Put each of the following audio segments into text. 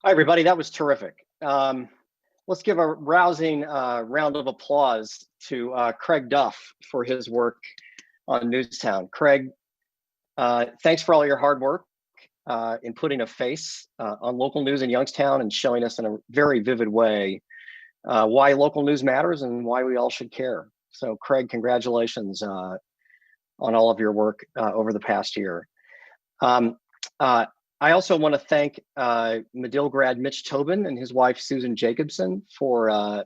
Hi, everybody. That was terrific. Let's give a rousing round of applause to Craig Duff for his work on Newstown. Craig, thanks for all your hard work in putting a face on local news in Youngstown and showing us in a very vivid way why local news matters and why we all should care. So, Craig, congratulations on all of your work over the past year. I also want to thank Medill grad Mitch Tobin and his wife Susan Jacobson for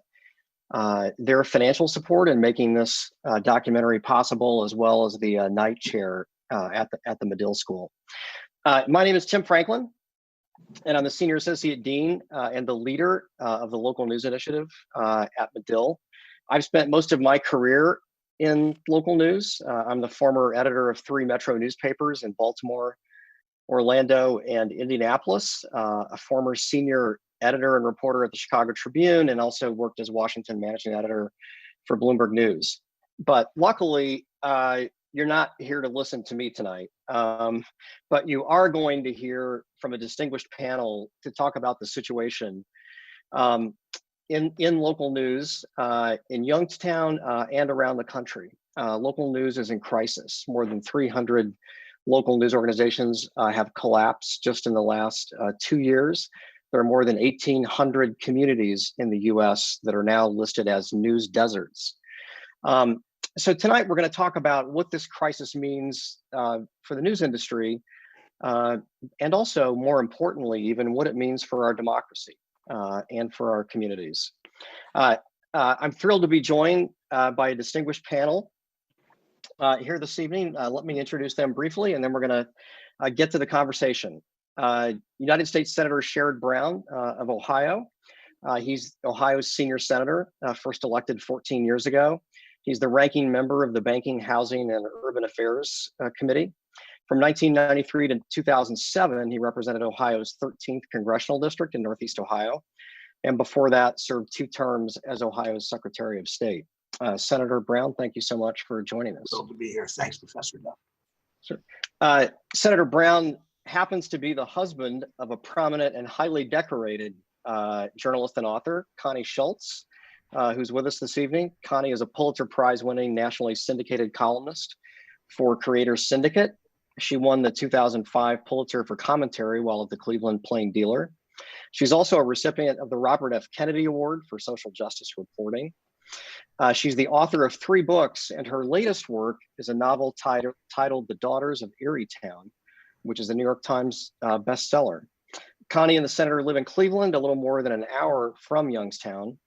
their financial support in making this documentary possible, as well as the night chair at the Medill School. My name is Tim Franklin, and I'm the Senior Associate Dean and the leader of the Local News Initiative at Medill. I've spent most of my career in local news. I'm the former editor of 3 metro newspapers in Baltimore, Orlando, and Indianapolis, a former senior editor and reporter at the Chicago Tribune, and also worked as Washington managing editor for Bloomberg News. But luckily, you're not here to listen to me tonight, but you are going to hear from a distinguished panel to talk about the situation in local news in Youngstown and around the country. Local news is in crisis. More than 300 local news organizations have collapsed just in the last 2 years. There are more than 1,800 communities in the US that are now listed as news deserts. So tonight we're going to talk about what this crisis means for the news industry, and also, more importantly, even what it means for our democracy and for our communities. I'm thrilled to be joined by a distinguished panel here this evening. Let me introduce them briefly, and then we're going to get to the conversation. United States Senator Sherrod Brown of Ohio. He's Ohio's senior senator, first elected 14 years ago. He's the ranking member of the Banking, Housing, and Urban Affairs Committee. From 1993 to 2007, he represented Ohio's 13th congressional district in Northeast Ohio. And before that, served 2 terms as Ohio's Secretary of State. Senator Brown, thank you so much for joining us. Thrilled to be here. Thanks, Professor Duff. Sure. Senator Brown happens to be the husband of a prominent and highly decorated journalist and author, Connie Schultz, who's with us this evening. Connie is a Pulitzer Prize-winning, nationally syndicated columnist for Creators Syndicate. She won the 2005 Pulitzer for commentary while at the Cleveland Plain Dealer. She's also a recipient of the Robert F. Kennedy Award for social justice reporting. She's the author of 3 books, and her latest work is a novel titled The Daughters of Eerietown, which is a New York Times bestseller. Connie and the senator live in Cleveland, a little more than an hour from Youngstown,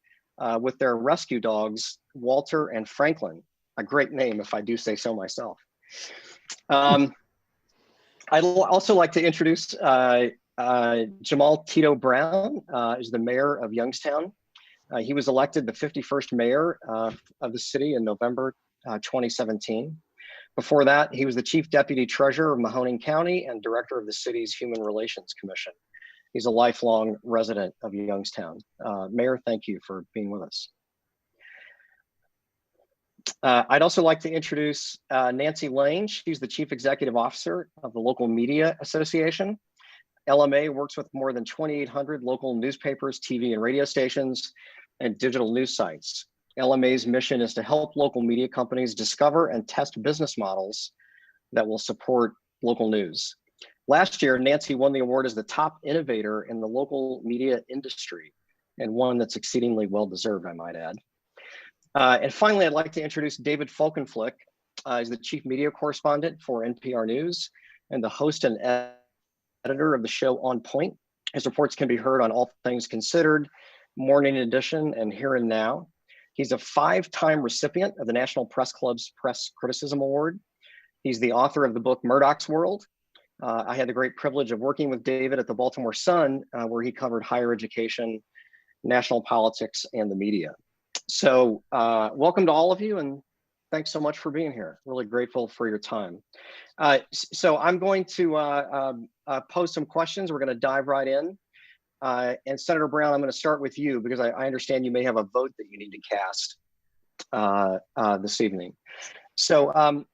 with their rescue dogs, Walter and Franklin, a great name if I do say so myself. I'd also like to introduce Jamael Tito Brown, is the mayor of Youngstown. He was elected the 51st mayor of the city in November 2017. Before that, he was the chief deputy treasurer of Mahoning County and director of the city's Human Relations Commission. He's a lifelong resident of Youngstown. Mayor, thank you for being with us. I'd also like to introduce Nancy Lange. She's the chief executive officer of the Local Media Association. LMA works with more than 2,800 local newspapers, TV and radio stations, and digital news sites. LMA's mission is to help local media companies discover and test business models that will support local news. Last year, Nancy won the award as the top innovator in the local media industry, and one that's exceedingly well-deserved, I might add. And finally, I'd like to introduce David Folkenflik. He's the chief media correspondent for NPR News and the host and editor of the show On Point. His reports can be heard on All Things Considered, Morning Edition, and Here and Now. He's a 5-time recipient of the National Press Club's Press Criticism Award. He's the author of the book Murdoch's World. I had the great privilege of working with David at the Baltimore Sun, where he covered higher education, national politics, and the media. So welcome to all of you, and thanks so much for being here. Really grateful for your time. So I'm going to pose some questions. We're going to dive right in. And Senator Brown, I'm going to start with you because I understand you may have a vote that you need to cast this evening. So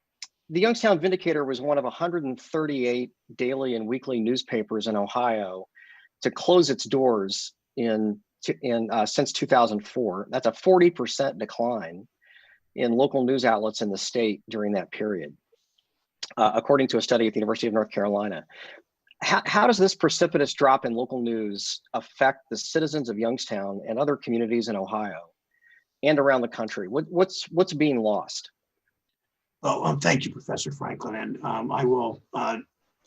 the Youngstown Vindicator was one of 138 daily and weekly newspapers in Ohio to close its doors since 2004. That's a 40% decline in local news outlets in the state during that period, according to a study at the University of North Carolina. How does this precipitous drop in local news affect the citizens of Youngstown and other communities in Ohio and around the country? What's being lost? Well, thank you, Professor Franklin. And I will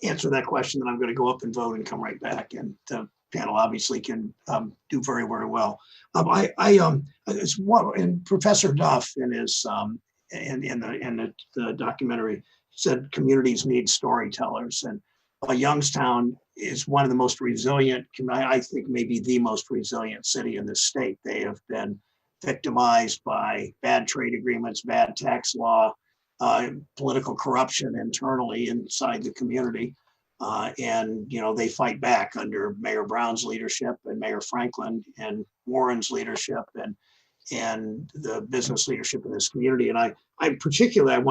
answer that question, then I'm going to go up and vote and come right back. And the panel obviously can do very, very well. It's what, and Professor Duff in his in the documentary said communities need storytellers, and Youngstown is one of the most resilient, I think maybe the most resilient city in the state. They have been victimized by bad trade agreements, bad tax law, political corruption internally inside the community. And, you know, they fight back under Mayor Brown's leadership and Mayor Franklin and Warren's leadership and the business leadership in this community. And I've particularly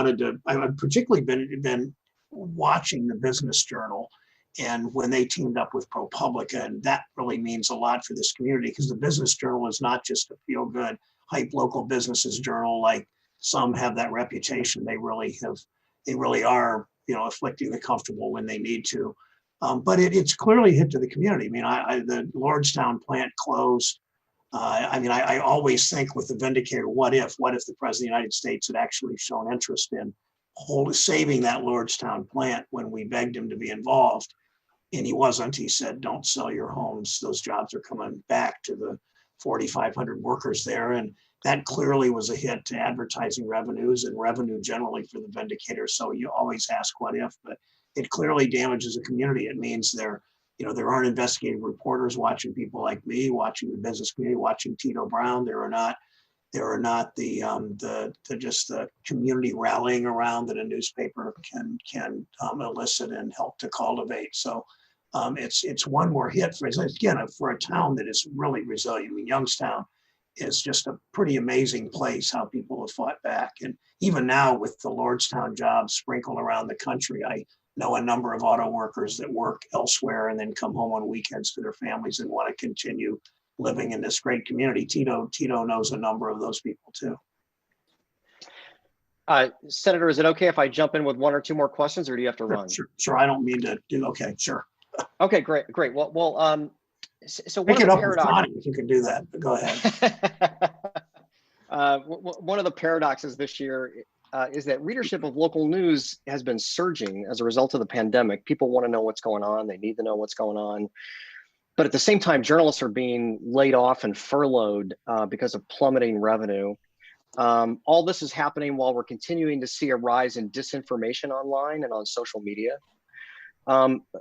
been watching the Business Journal, and when they teamed up with ProPublica, and that really means a lot for this community, because the Business Journal is not just a feel-good, hype local businesses journal like some have that reputation. They really are, you know, afflicting the comfortable when they need to. But it's clearly hit to the community. I mean, the Lordstown plant closed. I always think with the Vindicator, what if the President of the United States had actually shown interest in saving that Lordstown plant when we begged him to be involved, and he wasn't. He said, "Don't sell your homes. Those jobs are coming back to the 4,500 workers there." And that clearly was a hit to advertising revenues and revenue generally for the Vindicator. So you always ask what if, but it clearly damages the community. It means there aren't investigative reporters watching people like me, watching the business community, watching Tito Brown. There are not the community rallying around that a newspaper can elicit and help to cultivate. So it's one more hit for a town that is really resilient. I mean, Youngstown is just a pretty amazing place how people have fought back. And even now with the Lordstown jobs sprinkled around the country, I know a number of auto workers that work elsewhere and then come home on weekends to their families and want to continue living in this great community. Tito knows a number of those people too. Senator, is it okay if I jump in with one or two more questions, or do you have to run? Sure. I don't mean to do. Okay, sure. Okay, great. Well, so one Pick of it the up with Connie if you can do that. But go ahead. One of the paradoxes this year is that readership of local news has been surging as a result of the pandemic. People want to know what's going on. They need to know what's going on. But at the same time, journalists are being laid off and furloughed because of plummeting revenue. All this is happening while we're continuing to see a rise in disinformation online and on social media.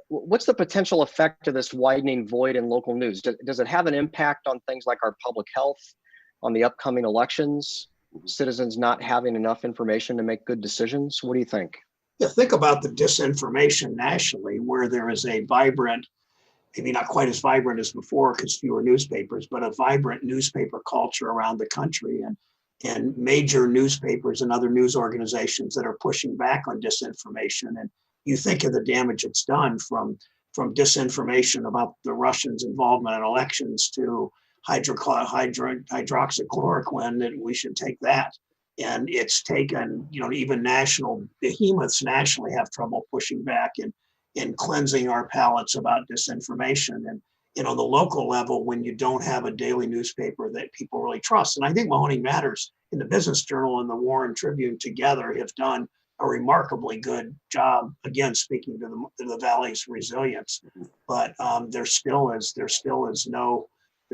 What's the potential effect of this widening void in local news? Does it have an impact on things like our public health, on the upcoming elections, citizens not having enough information to make good decisions? What do you think? Yeah, think about the disinformation nationally, where there is a vibrant, maybe not quite as vibrant as before because fewer newspapers, but a vibrant newspaper culture around the country, and major newspapers and other news organizations that are pushing back on disinformation. And you think of the damage it's done from disinformation about the Russians' involvement in elections to hydroxychloroquine, that we should take that. And it's taken, even national behemoths nationally have trouble pushing back and cleansing our palates about disinformation. And on the local level, when you don't have a daily newspaper that people really trust. And I think Mahoney Matters in the Business Journal and the Warren Tribune together have done a remarkably good job, again, speaking to the Valley's resilience. But there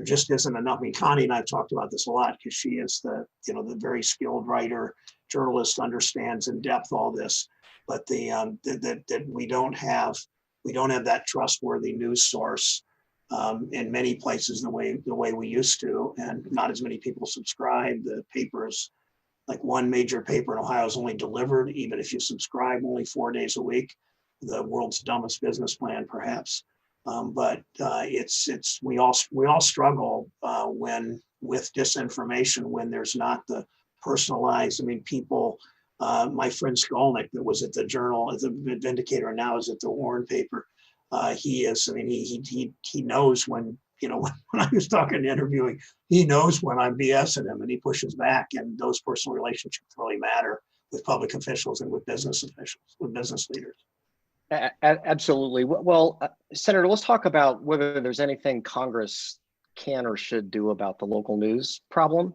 just isn't enough. I mean, Connie and I have talked about this a lot because she is the very skilled writer, journalist, understands in depth all this. But that we don't have that trustworthy news source in many places the way we used to, and not as many people subscribe. The papers, like one major paper in Ohio, is only delivered, even if you subscribe, only 4 days a week. The world's dumbest business plan, perhaps. But we all struggle with disinformation when there's not the personalized. I mean, people. My friend Skolnick, that was at the Journal, at the Vindicator, and now is at the Warren paper. He is, I mean, he knows when, you know, when I was talking to interviewing, he knows when I'm BSing him and he pushes back. And those personal relationships really matter with public officials and with business officials, with business leaders. Absolutely. Well, Senator, let's talk about whether there's anything Congress can or should do about the local news problem.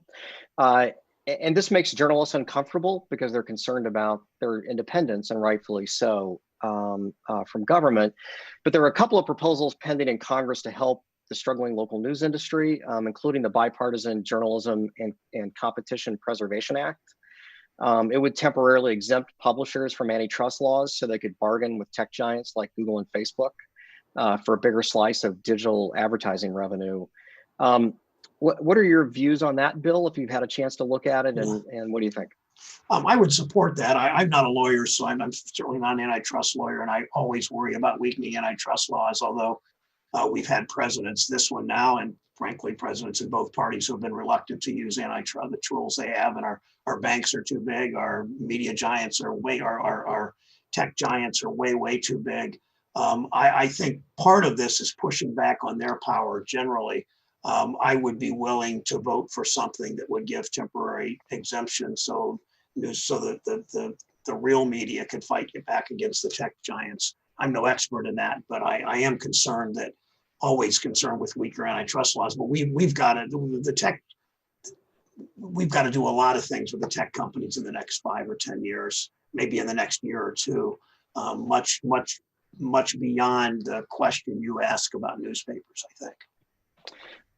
And this makes journalists uncomfortable because they're concerned about their independence, and rightfully so, from government. But there are a couple of proposals pending in Congress to help the struggling local news industry, including the Bipartisan Journalism and Competition Preservation Act. It would temporarily exempt publishers from antitrust laws so they could bargain with tech giants like Google and Facebook for a bigger slice of digital advertising revenue. What are your views on that bill, if you've had a chance to look at it, and what do you think? I would support that. I'm not a lawyer, so I'm certainly not an antitrust lawyer, and I always worry about weakening antitrust laws, although we've had presidents, this one now, and frankly, presidents in both parties who have been reluctant to use antitrust, the tools they have, and our banks are too big, our media giants are our tech giants are way too big. I think part of this is pushing back on their power generally. I would be willing to vote for something that would give temporary exemptions so that the real media could fight back against the tech giants. I'm no expert in that, but I am always concerned with weaker antitrust laws. But we've got to do a lot of things with the tech companies in the next 5 or 10 years, maybe in the next year or two, much beyond the question you ask about newspapers, I think.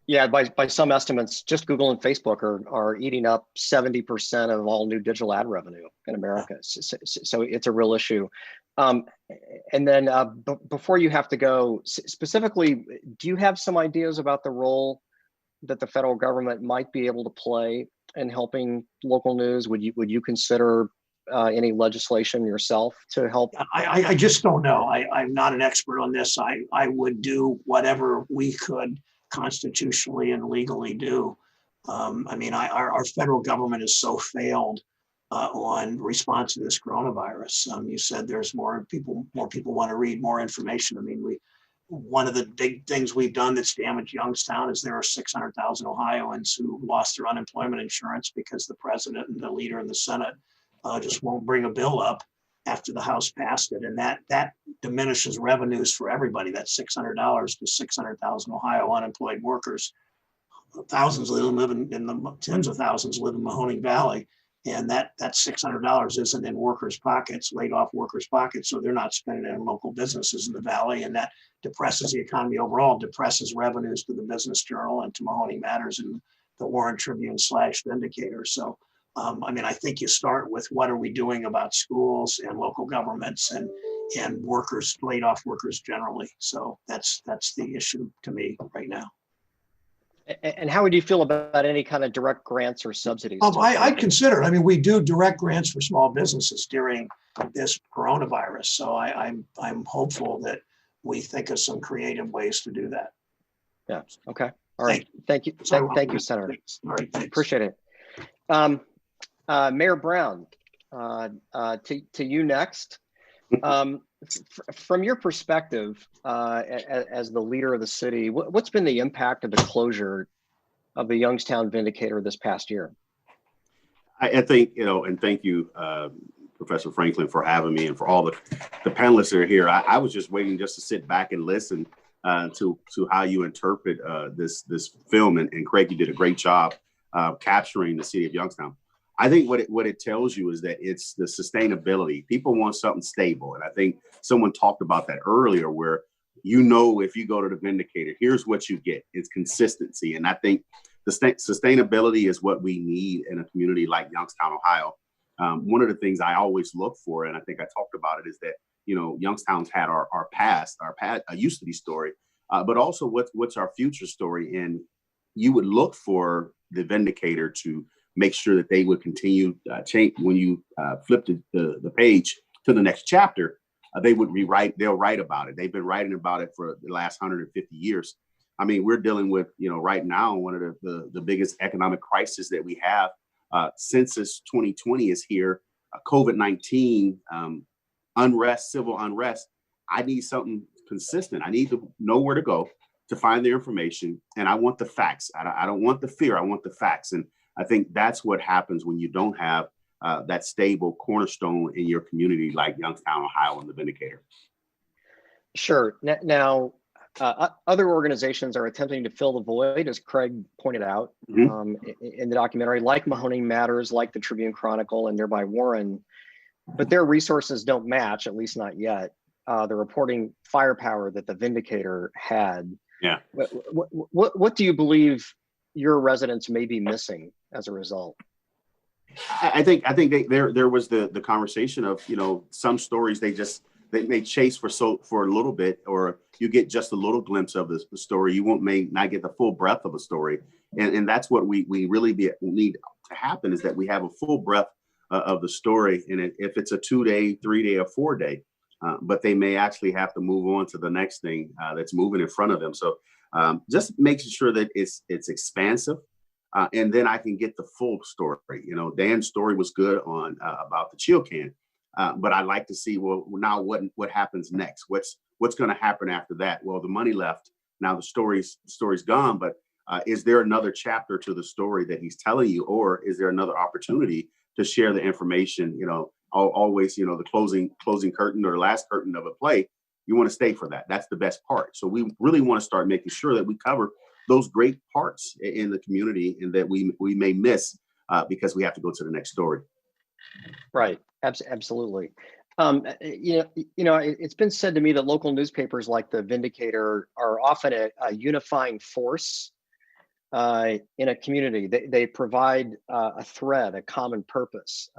Yeah, by some estimates, just Google and Facebook are eating up 70% of all new digital ad revenue in America. So it's a real issue. And then before you have to go, specifically, do you have some ideas about the role that the federal government might be able to play in helping local news? Would you consider any legislation yourself to help? I just don't know. I'm not an expert on this. I would do whatever we could constitutionally and legally do. I mean, our federal government is so failed on response to this coronavirus. You said there's more people want to read more information. I mean, one of the big things we've done that's damaged Youngstown is there are 600,000 Ohioans who lost their unemployment insurance because the president and the leader in the Senate just won't bring a bill up after the House passed it. And that diminishes revenues for everybody. That's $600 to 600,000 Ohio unemployed workers. Thousands of them live in tens of thousands live in Mahoning Valley. And that $600 isn't in workers' pockets, laid off workers' pockets. So they're not spending it in local businesses in the Valley. And that depresses the economy overall, depresses revenues to the Business Journal and to Mahoning Matters and the Warren Tribune / Vindicator. So I mean, I think you start with what are we doing about schools and local governments and workers, laid off workers generally. So that's the issue to me right now. And how would you feel about any kind of direct grants or subsidies? I'd consider it. I mean, we do direct grants for small businesses during this coronavirus. So I'm hopeful that we think of some creative ways to do that. Yeah. Okay. All right. Thank you. Thank you, Senator. All right. Thanks. Appreciate it. Mayor Brown, to you next. From your perspective, as the leader of the city, what's been the impact of the closure of the Youngstown Vindicator this past year? I think, and thank you, Professor Franklin, for having me, and for all the panelists that are here. I was just waiting just to sit back and listen to how you interpret this film, and Craig, you did a great job capturing the city of Youngstown. I think what it tells you is that it's the sustainability. People want something stable. And I think someone talked about that earlier, where, if you go to the Vindicator, here's what you get. It's consistency. And I think the sustainability is what we need in a community like Youngstown, Ohio. One of the things I always look for, and I think I talked about it, is that, Youngstown's had our past, used to be story, but also what's our future story. And you would look for the Vindicator to make sure that they would continue change. When you flip the page to the next chapter, they'll write about it. They've been writing about it for the last 150 years. I mean, we're dealing with, right now, one of the biggest economic crises that we have. Census 2020 is here. COVID-19, unrest, civil unrest. I need something consistent. I need to know where to go to find the information, and I want the facts. I don't want the fear. I want the facts. And I think that's what happens when you don't have that stable cornerstone in your community like Youngstown, Ohio, and the Vindicator. Sure. Now, other organizations are attempting to fill the void, as Craig pointed out in the documentary, like Mahoning Matters, like the Tribune Chronicle, and Nearby Warren, but their resources don't match, at least not yet, the reporting firepower that the Vindicator had. Yeah. What do you believe your residents may be missing as a result? I think there was the conversation of, some stories they may chase for a little bit, or you get just a little glimpse of the story. You may not get the full breadth of a story, and that's what we really need to happen, is that we have a full breadth of the story. And if it's a 2-day, 3-day, or 4-day, but they may actually have to move on to the next thing that's moving in front of them. So just making sure that it's expansive, and then I can get the full story. Dan's story was good on about the chill can. But I'd like to see, well, now what happens next? What's going to happen after that? Well, the money left. Now the story's gone, but is there another chapter to the story that he's telling you, or is there another opportunity to share the information? Always, the closing curtain or last curtain of a play, you want to stay for that. That's the best part. So we really want to start making sure that we cover those great parts in the community, and that we may miss because we have to go to the next story. Right. Absolutely. It's been said to me that local newspapers like the Vindicator are often a unifying force in a community. They provide a thread, a common purpose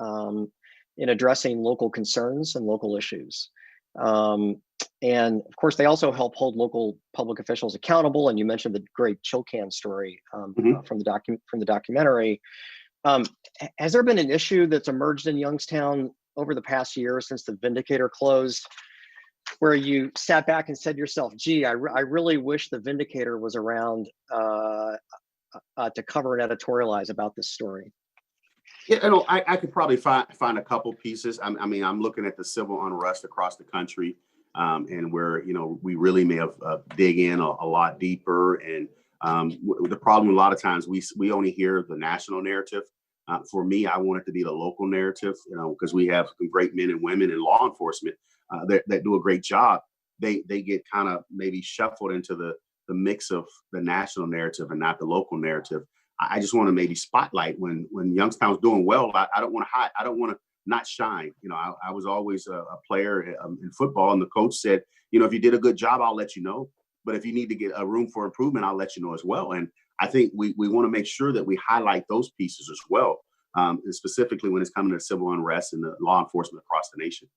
in addressing local concerns and local issues. And of course, they also help hold local public officials accountable. And you mentioned the great chill can story from the documentary. Has there been an issue that's emerged in Youngstown over the past year since the Vindicator closed, where you sat back and said to yourself, gee, I really wish the Vindicator was around to cover and editorialize about this story? Yeah, I could probably find a couple pieces. I'm looking at the civil unrest across the country, and where, we really may have dig in a lot deeper. And the problem a lot of times we only hear the national narrative. For me, I want it to be the local narrative, because we have some great men and women in law enforcement that do a great job. They get kind of maybe shuffled into the mix of the national narrative and not the local narrative. I just want to maybe spotlight when Youngstown's doing well. I don't want to hide. I don't want to not shine. I was always a player in football, and the coach said, if you did a good job, I'll let you know. But if you need to get a room for improvement, I'll let you know as well. And I think we want to make sure that we highlight those pieces as well, and specifically when it's coming to civil unrest and the law enforcement across the nation.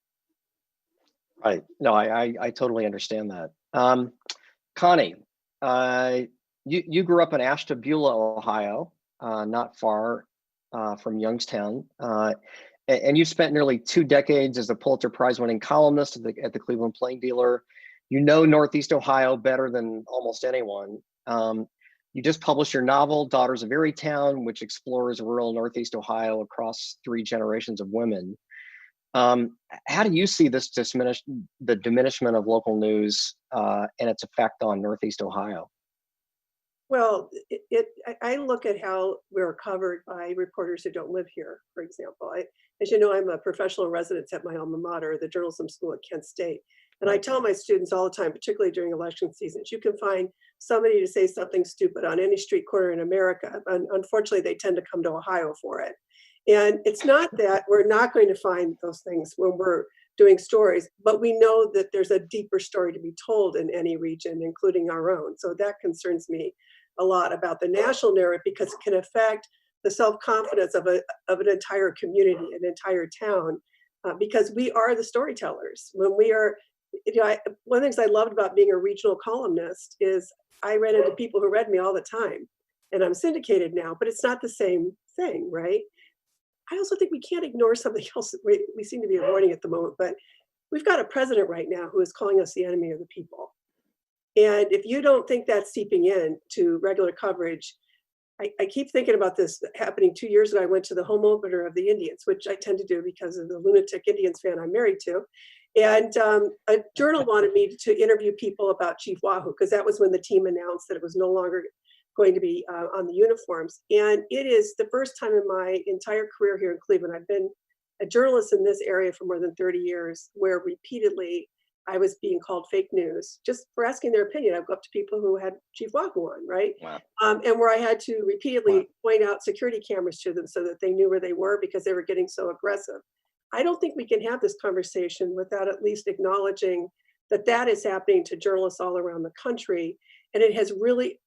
Right. No, I totally understand that. Connie, you grew up in Ashtabula, Ohio, not far from Youngstown, and you've spent nearly 2 decades as a Pulitzer Prize-winning columnist at the Cleveland Plain Dealer. You know Northeast Ohio better than almost anyone. You just published your novel, Daughters of Erie-Town, which explores rural Northeast Ohio across 3 generations of women. How do you see the diminishment of local news and its effect on Northeast Ohio? Well, I look at how we're covered by reporters who don't live here, for example. As you know, I'm a professional resident at my alma mater, the journalism school at Kent State. And I tell my students all the time, particularly during election seasons, you can find somebody to say something stupid on any street corner in America. And unfortunately, they tend to come to Ohio for it. And it's not that we're not going to find those things when we're doing stories, but we know that there's a deeper story to be told in any region, including our own. So that concerns me a lot about the national narrative, because it can affect the self-confidence of an entire community, an entire town, because we are the storytellers. When we are, one of the things I loved about being a regional columnist is I ran into people who read me all the time, and I'm syndicated now, but it's not the same thing, right? I also think we can't ignore something else that we seem to be avoiding at the moment, but we've got a president right now who is calling us the enemy of the people. And if you don't think that's seeping in to regular coverage, I keep thinking about this happening 2 years ago. I went to the home opener of the Indians, which I tend to do because of the lunatic Indians fan I'm married to. And a journal wanted me to interview people about Chief Wahoo, because that was when the team announced that it was no longer going to be on the uniforms. And it is the first time in my entire career here in Cleveland, I've been a journalist in this area for more than 30 years, where repeatedly I was being called fake news just for asking their opinion. I'd go up to people who had Chief Wahoo on, right? Wow. And where I had to repeatedly point out security cameras to them so that they knew where they were, because they were getting so aggressive. I don't think we can have this conversation without at least acknowledging that that is happening to journalists all around the country. And it has really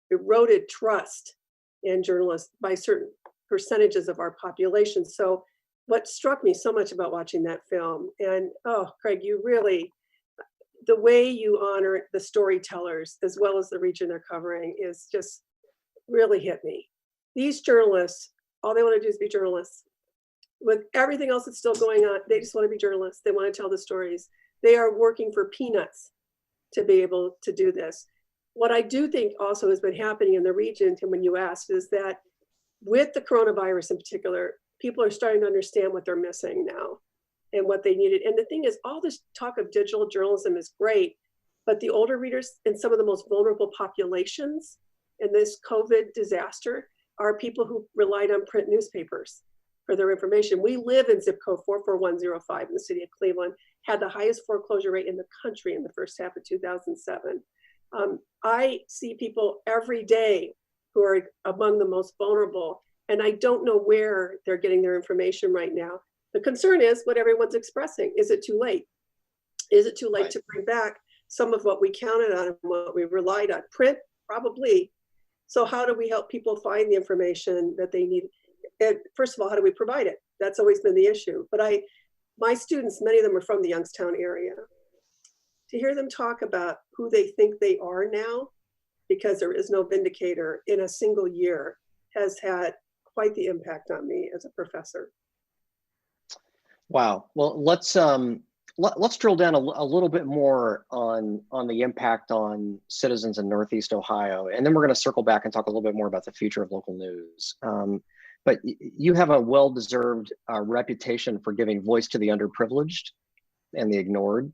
eroded trust in journalists by certain percentages of our population. So what struck me so much about watching that film, and oh, Craig, you really, the way you honor the storytellers as well as the region they're covering is just really hit me. These journalists, all they want to do is be journalists. With everything else that's still going on, they just want to be journalists. They want to tell the stories. They are working for peanuts to be able to do this. What I do think also has been happening in the region, Tim, when you asked, is that with the coronavirus in particular, people are starting to understand what they're missing now and what they needed. And the thing is, all this talk of digital journalism is great, but the older readers and some of the most vulnerable populations in this COVID disaster are people who relied on print newspapers for their information. We live in zip code 44105 in the city of Cleveland, had the highest foreclosure rate in the country in the first half of 2007. I see people every day who are among the most vulnerable, and I don't know where they're getting their information right now. The concern is what everyone's expressing. Is it too late? Is it too late to bring back some of what we counted on and what we relied on? Print, probably. So how do we help people find the information that they need? And first of all, how do we provide it? That's always been the issue. But my students, many of them are from the Youngstown area. To hear them talk about who they think they are now, because there is no Vindicator in a single year, has had quite the impact on me as a professor. Wow. Well, let's drill down a little bit more on the impact on citizens in Northeast Ohio, and then we're going to circle back and talk a little bit more about the future of local news. But you have a well-deserved reputation for giving voice to the underprivileged and the ignored.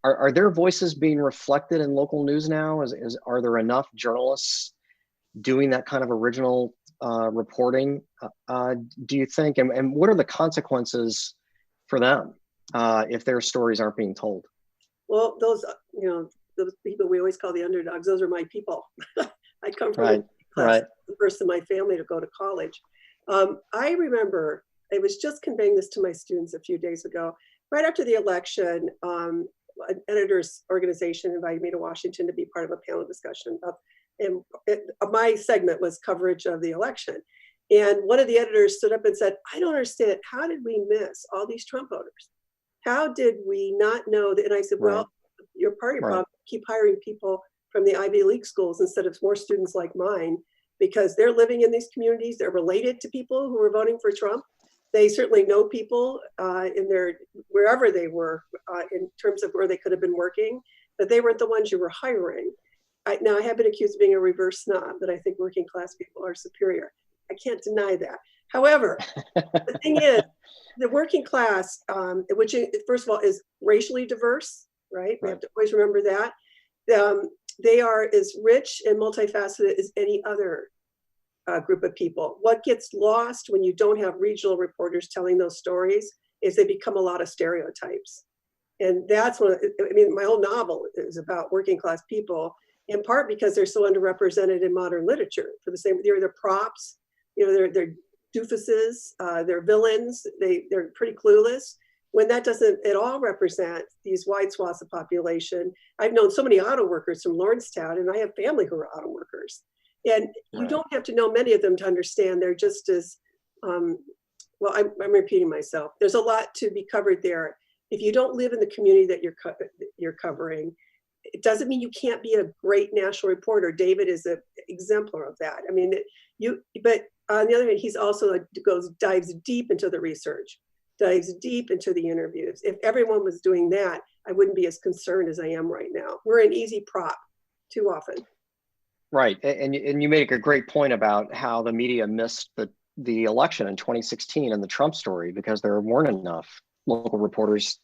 Are their voices being reflected in local news now? Are there enough journalists doing that kind of original reporting, do you think? And what are the consequences for them if their stories aren't being told? Well, those people we always call the underdogs, those are my people. I come from the first in my family to go to college. I remember, I was just conveying this to my students a few days ago, right after the election, an editors organization invited me to Washington to be part of a panel discussion. And my segment was coverage of the election. And one of the editors stood up and said, I don't understand, how did we miss all these Trump voters? How did we not know that? And I said, well, your party problem, keep hiring people from the Ivy League schools instead of more students like mine, because they're living in these communities, they're related to people who are voting for Trump. They certainly know people in wherever they were in terms of where they could have been working, but they weren't the ones you were hiring. Now, I have been accused of being a reverse snob, that I think working class people are superior. I can't deny that. However, the thing is, the working class, which first of all is racially diverse, right? We have to always remember that. They are as rich and multifaceted as any other group of people. What gets lost when you don't have regional reporters telling those stories is they become a lot of stereotypes. And that's my whole novel is about working class people, in part because they're so underrepresented in modern literature. For the same, they're props, they're doofuses, they're villains, they're pretty clueless. When that doesn't at all represent these wide swaths of population. I've known so many auto workers from Lawrencetown, and I have family who are auto workers. And you don't have to know many of them to understand they're just as, I'm repeating myself. There's a lot to be covered there. If you don't live in the community that you're covering, it doesn't mean you can't be a great national reporter. David is an exemplar of that. I mean, but on the other hand, he's also dives deep into the research, dives deep into the interviews. If everyone was doing that, I wouldn't be as concerned as I am right now. We're an easy prop too often. Right, and you make a great point about how the media missed the election in 2016 and the Trump story because there weren't enough local reporters,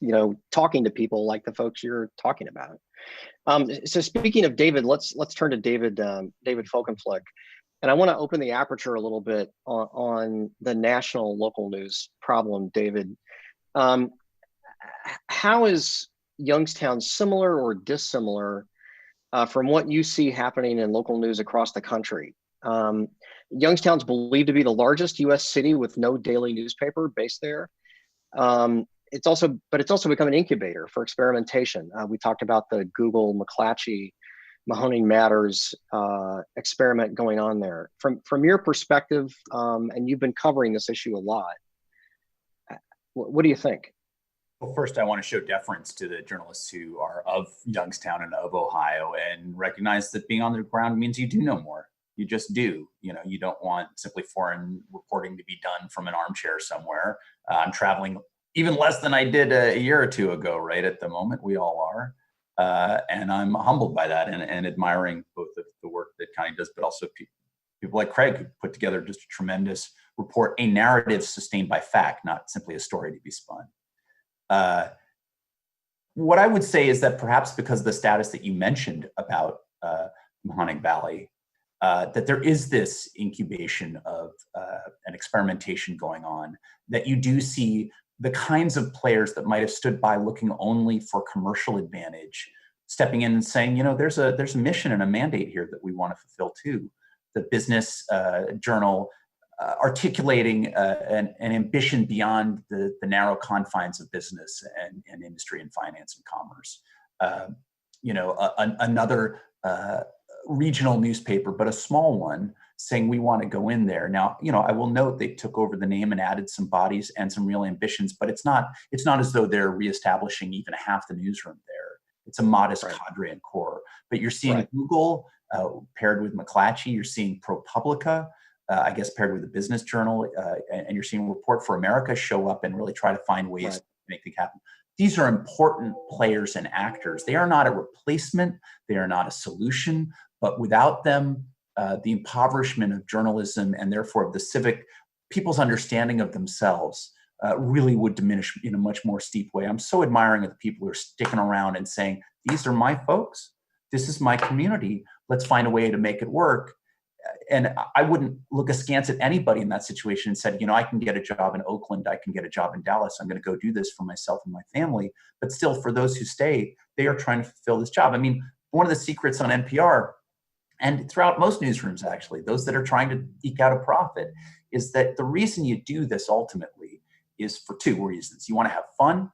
talking to people like the folks you're talking about. So speaking of David, let's turn to David Folkenflik. And I want to open the aperture a little bit on the national local news problem, David. How is Youngstown similar or dissimilar from what you see happening in local news across the country? Youngstown's believed to be the largest U.S. city with no daily newspaper based there. It's also become an incubator for experimentation. We talked about the Google McClatchy Mahoning Matters experiment going on there. From your perspective, and you've been covering this issue a lot, what do you think? Well, first, I want to show deference to the journalists who are of Youngstown and of Ohio and recognize that being on the ground means you do know more. You just do. You don't want simply foreign reporting to be done from an armchair somewhere. I'm traveling even less than I did a year or two ago, right? At the moment, we all are. And I'm humbled by that and admiring both of the work that Connie does, but also people like Craig who put together just a tremendous report, a narrative sustained by fact, not simply a story to be spun. What I would say is that perhaps because of the status that you mentioned about Mahoning Valley, that there is this incubation of an experimentation going on, that you do see the kinds of players that might have stood by looking only for commercial advantage, stepping in and saying, there's a mission and a mandate here that we want to fulfill too. The business journal articulating an ambition beyond the narrow confines of business and industry and finance and commerce. Another regional newspaper, but a small one, saying we want to go in there. Now, I will note they took over the name and added some bodies and some real ambitions, but it's not as though they're reestablishing even half the newsroom there. It's a modest cadre and core. But you're seeing Google paired with McClatchy. You're seeing ProPublica, I guess, paired with the Business Journal, and you're seeing Report for America show up and really try to find ways to make things happen. These are important players and actors. They are not a replacement. They are not a solution. But without them, the impoverishment of journalism and therefore of the people's understanding of themselves really would diminish in a much more steep way. I'm so admiring of the people who are sticking around and saying, these are my folks. This is my community. Let's find a way to make it work. And I wouldn't look askance at anybody in that situation and said, I can get a job in Oakland. I can get a job in Dallas. I'm going to go do this for myself and my family. But still, for those who stay, they are trying to fulfill this job. I mean, one of the secrets on NPR, and throughout most newsrooms, actually, those that are trying to eke out a profit, is that the reason you do this ultimately is for two reasons. You want to have fun,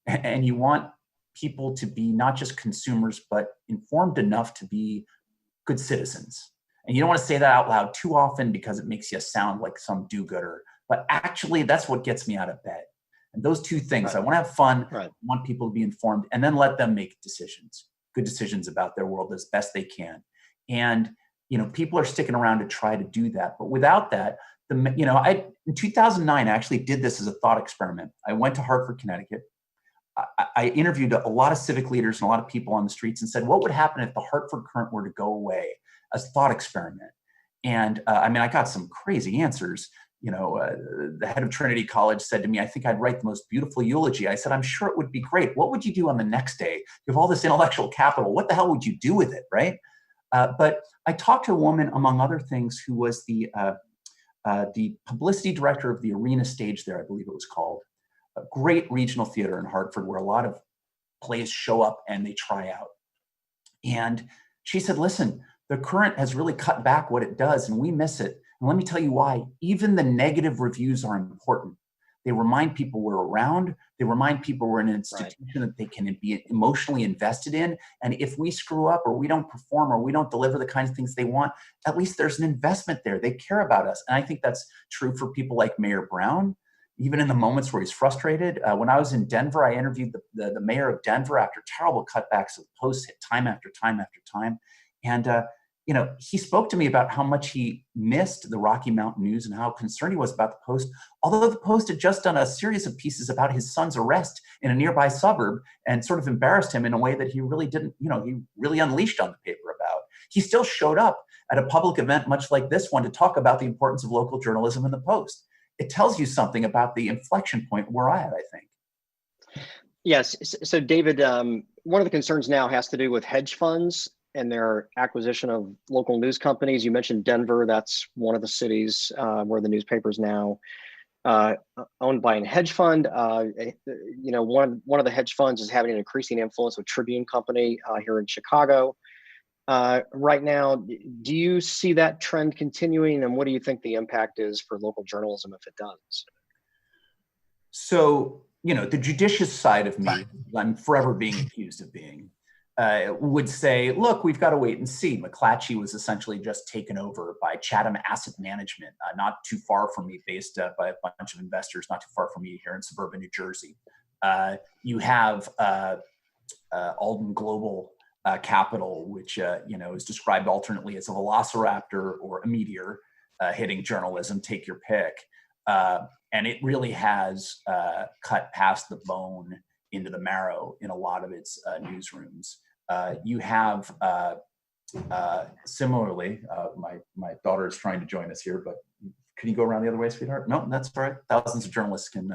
and you want people to be not just consumers, but informed enough to be good citizens. And you don't want to say that out loud too often because it makes you sound like some do-gooder. But actually, that's what gets me out of bed. And those two things, I want to have fun, I want people to be informed, and then let them make decisions, good decisions about their world as best they can. And, people are sticking around to try to do that. But without that, in 2009, I actually did this as a thought experiment. I went to Hartford, Connecticut. I interviewed a lot of civic leaders and a lot of people on the streets and said, what would happen if the Hartford Current were to go away, as a thought experiment? And I got some crazy answers. The head of Trinity College said to me, I think I'd write the most beautiful eulogy. I said, I'm sure it would be great. What would you do on the next day? You have all this intellectual capital. What the hell would you do with it, right? But I talked to a woman, among other things, who was the publicity director of the Arena Stage there, I believe it was called. A great regional theater in Hartford where a lot of plays show up and they try out. And she said, listen, the Current has really cut back what it does and we miss it. And let me tell you why. Even the negative reviews are important. They remind people we're around. They remind people we're in an institution that they can be emotionally invested in. And if we screw up or we don't perform or we don't deliver the kinds of things they want, at least there's an investment there. They care about us. And I think that's true for people like Mayor Brown, even in the moments where he's frustrated. When I was in Denver, I interviewed the mayor of Denver after terrible cutbacks of the Post hit time after time after time. And he spoke to me about how much he missed the Rocky Mountain News and how concerned he was about the Post, although the Post had just done a series of pieces about his son's arrest in a nearby suburb and sort of embarrassed him in a way that he really didn't, he really unleashed on the paper about. He still showed up at a public event much like this one to talk about the importance of local journalism in the Post. It tells you something about the inflection point we're at, I think. Yes. So David, one of the concerns now has to do with hedge funds and their acquisition of local news companies. You mentioned Denver. That's one of the cities where the newspaper is now owned by a hedge fund. One of the hedge funds is having an increasing influence with Tribune Company here in Chicago. Right now, do you see that trend continuing, and what do you think the impact is for local journalism if it does? So, the judicious side of me, I'm forever being accused of being, would say, look, we've got to wait and see. McClatchy was essentially just taken over by Chatham Asset Management, not too far from me, based by a bunch of investors, not too far from me here in suburban New Jersey. You have Alden Global Capital, which is described alternately as a velociraptor or a meteor hitting journalism, take your pick. And it really has cut past the bone into the marrow in a lot of its newsrooms. You have, similarly, my daughter is trying to join us here, but can you go around the other way, sweetheart? No, that's all right. Thousands of journalists can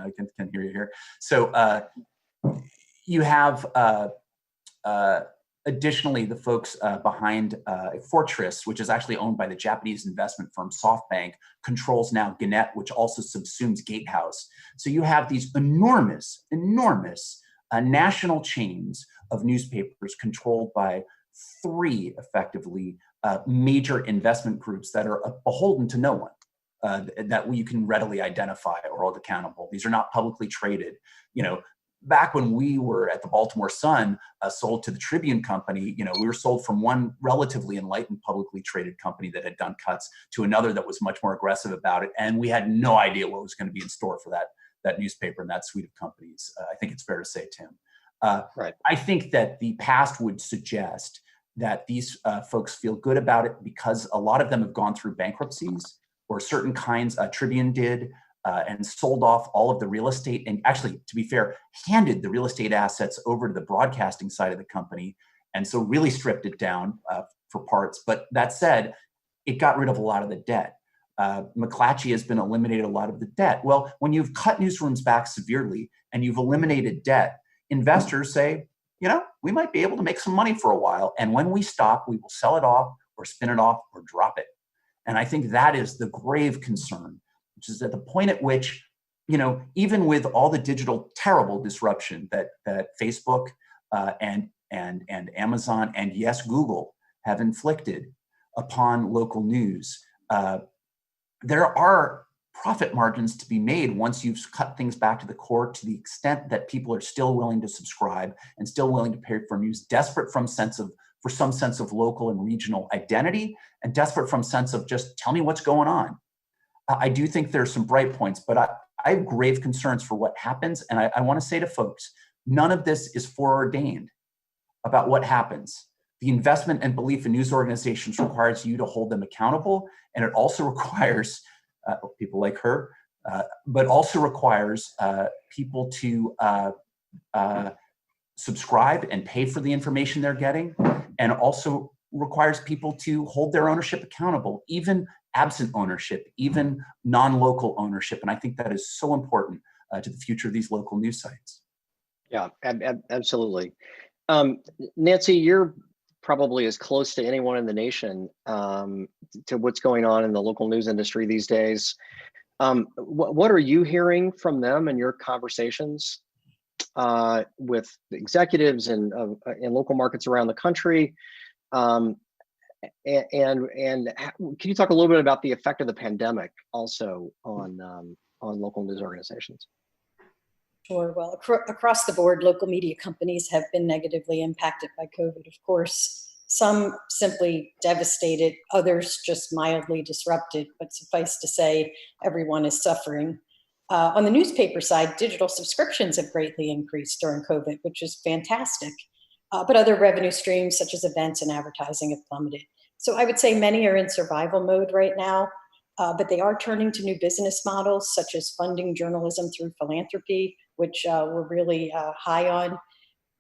hear you here. So you have, additionally, the folks behind Fortress, which is actually owned by the Japanese investment firm SoftBank, controls now Gannett, which also subsumes Gatehouse. So you have these enormous national chains of newspapers controlled by three, effectively, major investment groups that are beholden to no one, that you can readily identify or hold accountable. These are not publicly traded. Back when we were at the Baltimore Sun, sold to the Tribune Company, we were sold from one relatively enlightened publicly traded company that had done cuts to another that was much more aggressive about it. And we had no idea what was going to be in store for that newspaper and that suite of companies. I think it's fair to say, Tim. Right. I think that the past would suggest that these folks feel good about it because a lot of them have gone through bankruptcies, or certain kinds, Tribune did, and sold off all of the real estate, and actually, to be fair, handed the real estate assets over to the broadcasting side of the company, and so really stripped it down for parts. But that said, it got rid of a lot of the debt. McClatchy has been eliminated a lot of the debt. Well, when you've cut newsrooms back severely and you've eliminated debt, investors say, we might be able to make some money for a while, and when we stop, we will sell it off or spin it off or drop it. And I think that is the grave concern, which is at the point at which, even with all the digital terrible disruption that Facebook and Amazon and yes, Google have inflicted upon local news, there are profit margins to be made once you've cut things back to the core, to the extent that people are still willing to subscribe and still willing to pay for news, desperate for some sense of local and regional identity, and desperate from sense of just tell me what's going on. I do think there's some bright points, but I have grave concerns for what happens. And I want to say to folks, none of this is foreordained about what happens. The investment and belief in news organizations requires you to hold them accountable. And it also requires people like her, but also requires people to subscribe and pay for the information they're getting, and also requires people to hold their ownership accountable, even absent ownership, even non-local ownership. And I think that is so important to the future of these local news sites. Yeah, absolutely. Nancy, you're probably as close to anyone in the nation to what's going on in the local news industry these days. What are you hearing from them in your conversations with the executives and in local markets around the country? And can you talk a little bit about the effect of the pandemic also on local news organizations? Sure. Well, across the board, local media companies have been negatively impacted by COVID, of course. Some simply devastated, others just mildly disrupted, but suffice to say, everyone is suffering. On the newspaper side, digital subscriptions have greatly increased during COVID, which is fantastic. But other revenue streams, such as events and advertising, have plummeted. So I would say many are in survival mode right now, but they are turning to new business models, such as funding journalism through philanthropy, which we're really high on.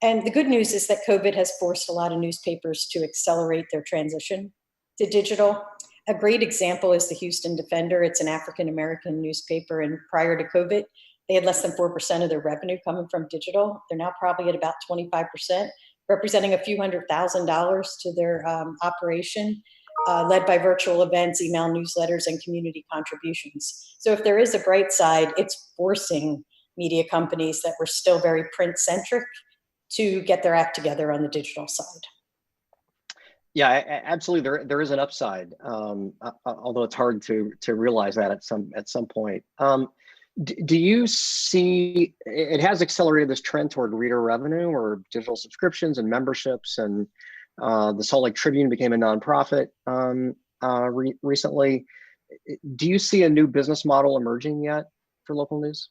And the good news is that COVID has forced a lot of newspapers to accelerate their transition to digital. A great example is the Houston Defender. It's an African-American newspaper, and prior to COVID, they had less than 4% of their revenue coming from digital. They're now probably at about 25%, representing a few $100,000 to their operation, led by virtual events, email newsletters, and community contributions. So if there is a bright side, it's forcing media companies that were still very print-centric to get their act together on the digital side. Yeah, absolutely. There is an upside, although it's hard to realize that at some point. Do you see it has accelerated this trend toward reader revenue or digital subscriptions and memberships, and the Salt Lake Tribune became a nonprofit recently. Do you see a new business model emerging yet for local news?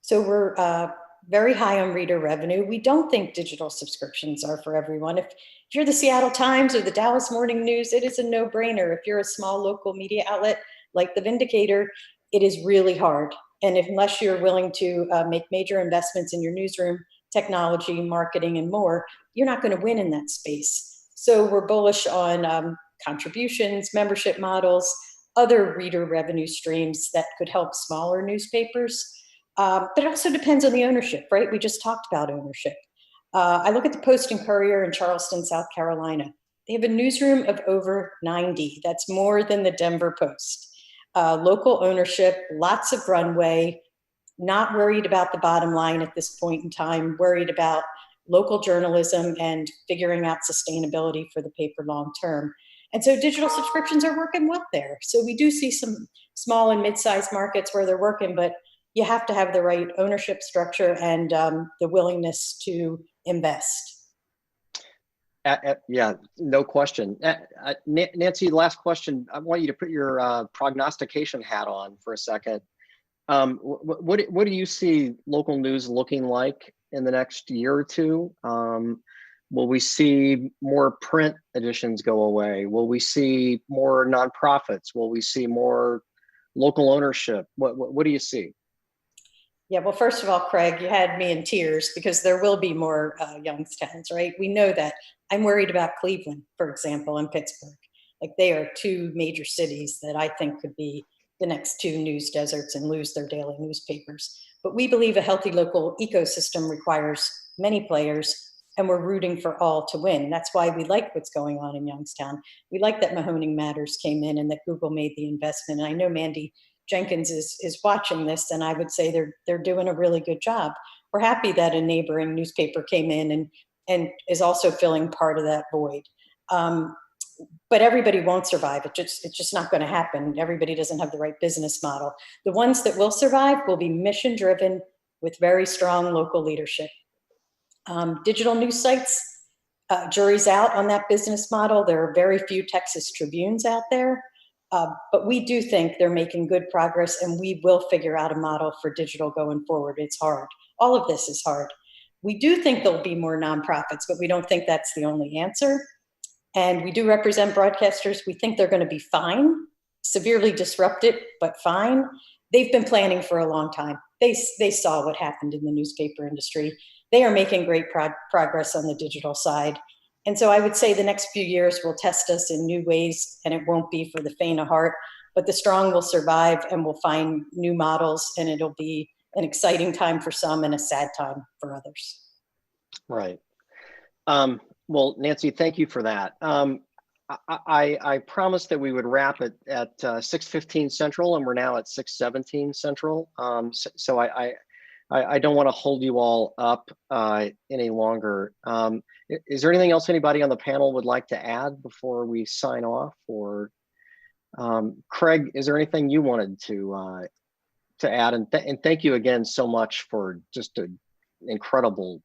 So we're very high on reader revenue. We don't think digital subscriptions are for everyone. If you're the Seattle Times or the Dallas Morning News, it is a no-brainer. If you're a small local media outlet like the Vindicator, it is really hard. And unless you're willing to make major investments in your newsroom, technology, marketing, and more, you're not going to win in that space. So we're bullish on contributions, membership models, other reader revenue streams that could help smaller newspapers. But it also depends on the ownership, right? We just talked about ownership. I look at the Post and Courier in Charleston, South Carolina. They have a newsroom of over 90. That's more than the Denver Post. Local ownership, lots of runway, not worried about the bottom line at this point in time, worried about local journalism and figuring out sustainability for the paper long term. And so digital subscriptions are working well there. So we do see some small and mid-sized markets where they're working, but you have to have the right ownership structure and the willingness to invest. Yeah, no question. Nancy, last question. I want you to put your prognostication hat on for a second. What do you see local news looking like in the next year or two? Will we see more print editions go away? Will we see more nonprofits? Will we see more local ownership? What do you see? Yeah, well, first of all, Craig, you had me in tears because there will be more Youngstowns, right? We know that. I'm worried about Cleveland, for example, and Pittsburgh. Like they are two major cities that I think could be the next two news deserts and lose their daily newspapers. But we believe a healthy local ecosystem requires many players, and we're rooting for all to win. That's why we like what's going on in Youngstown. We like that Mahoning Matters came in and that Google made the investment. And I know Mandy Jenkins is watching this, and I would say they're doing a really good job. We're happy that a neighboring newspaper came in and is also filling part of that void. But everybody won't survive. It's just not going to happen. Everybody doesn't have the right business model. The ones that will survive will be mission driven with very strong local leadership. Digital news sites, jury's out on that business model. There are very few Texas Tribunes out there. But we do think they're making good progress, and we will figure out a model for digital going forward. It's hard. All of this is hard. We do think there'll be more nonprofits, but we don't think that's the only answer. And we do represent broadcasters. We think they're going to be fine, severely disrupted, but fine. They've been planning for a long time. They saw what happened in the newspaper industry. They are making great progress on the digital side. And so I would say the next few years will test us in new ways, and it won't be for the faint of heart, but the strong will survive and we'll find new models, and it'll be an exciting time for some and a sad time for others. Right. Well, Nancy, thank you for that. I promised that we would wrap it at 6:15 Central, and we're now at 6:17 Central. So I don't want to hold you all up any longer. Is there anything else anybody on the panel would like to add before we sign off? Or Craig, is there anything you wanted to add? And thank you again so much for just an incredible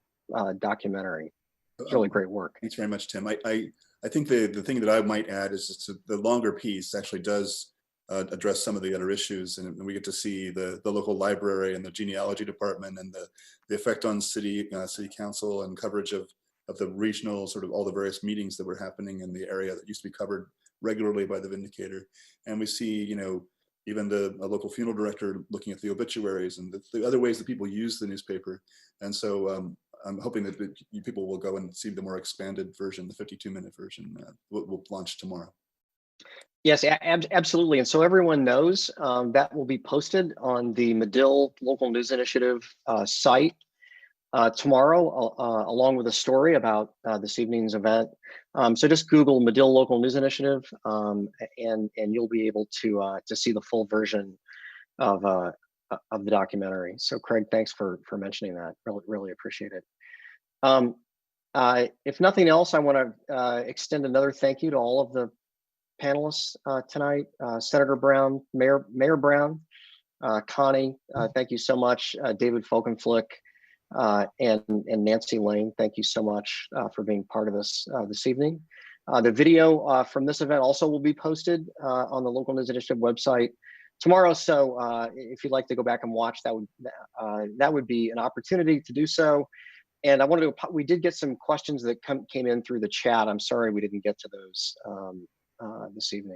documentary. It's really great work. Thanks very much, Tim. I think the thing that I might add is the longer piece actually does address some of the other issues, and we get to see the local library and the genealogy department and the effect on city council and coverage of the regional, sort of all the various meetings that were happening in the area that used to be covered regularly by the Vindicator. And we see, even a local funeral director looking at the obituaries and the other ways that people use the newspaper. And so I'm hoping that people will go and see the more expanded version, the 52-minute version. We'll launch tomorrow. Yes, absolutely. And so everyone knows that will be posted on the Medill Local News Initiative site tomorrow, along with a story about this evening's event. So just Google Medill Local News Initiative, and you'll be able to see the full version of the documentary. So Craig, thanks for mentioning that. Really appreciate it. If nothing else, I want to extend another thank you to all of the panelists tonight. Senator Brown, Mayor Brown, Connie, thank you so much. David Folkenflik, and Nancy Lange, thank you so much for being part of this this evening. The video from this event also will be posted on the Local News Initiative website tomorrow. So if you'd like to go back and watch, that would be an opportunity to do so. And I wanted to, we did get some questions that came in through the chat. I'm sorry we didn't get to those this evening.